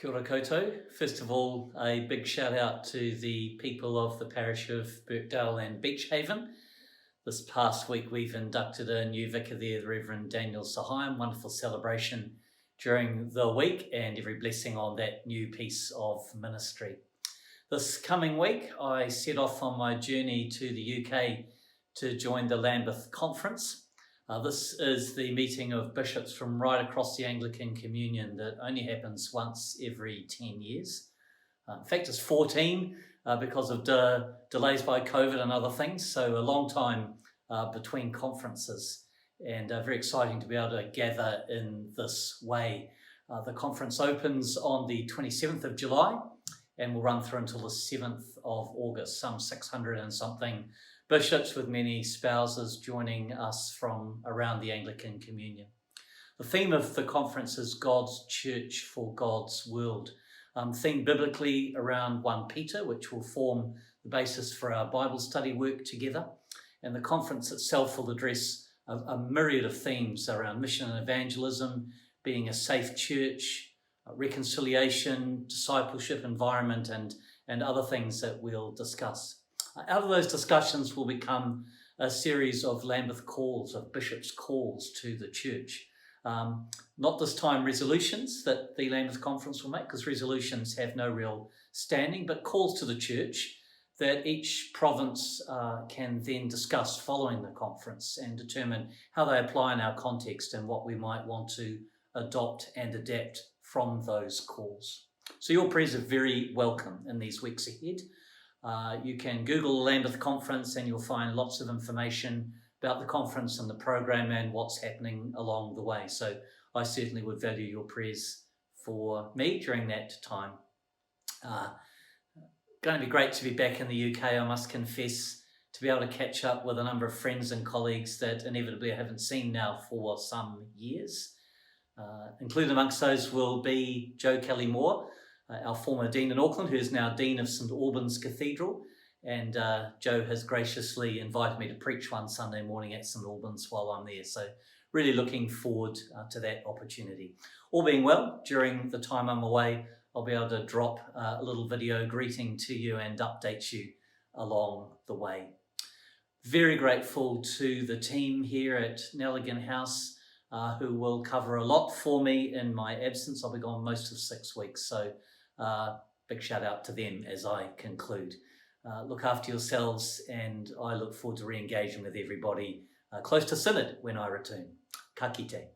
Kia ora koutou. First of all, a big shout out to the people of the parish of Birkdale and Beach Haven. This past week we've inducted a new vicar there, the Reverend Daniel Sahayam. Wonderful celebration during the week and every blessing on that new piece of ministry. This coming week I set off on my journey to the UK to join the Lambeth Conference. This is the meeting of bishops from right across the Anglican Communion that only happens once every 10 years. In fact, it's 14 because of delays by COVID and other things, so a long time between conferences, and very exciting to be able to gather in this way. The conference opens on the 27th of July and will run through until the 7th of August, some 600 and something bishops with many spouses joining us from around the Anglican Communion. The theme of the conference is God's Church for God's World, themed biblically around 1 Peter, which will form the basis for our Bible study work together. And the conference itself will address a myriad of themes around mission and evangelism, being a safe church, reconciliation, discipleship, environment, and other things that we'll discuss. Out of those discussions will become a series of Lambeth calls, of bishops' calls to the church. Not this time resolutions that the Lambeth Conference will make, because resolutions have no real standing, but calls to the church that each province can then discuss following the conference and determine how they apply in our context and what we might want to adopt and adapt from those calls. So your prayers are very welcome in these weeks ahead. You can Google the Lambeth Conference and you'll find lots of information about the conference and the program and what's happening along the way. So I certainly would value your prayers for me during that time. Going to be great to be back in the UK, I must confess, to be able to catch up with a number of friends and colleagues that inevitably I haven't seen now for some years. Included amongst those will be Joe Kelly-Moore, our former Dean in Auckland, who is now Dean of St Albans Cathedral, and Joe has graciously invited me to preach one Sunday morning at St Albans while I'm there, so really looking forward to that opportunity. All being well, during the time I'm away, I'll be able to drop a little video greeting to you and update you along the way. Very grateful to the team here at Nelligan House, who will cover a lot for me in my absence. I'll be gone most of 6 weeks, so big shout out to them as I conclude. Look after yourselves, and I look forward to re-engaging with everybody close to Synod when I return. Ka kite.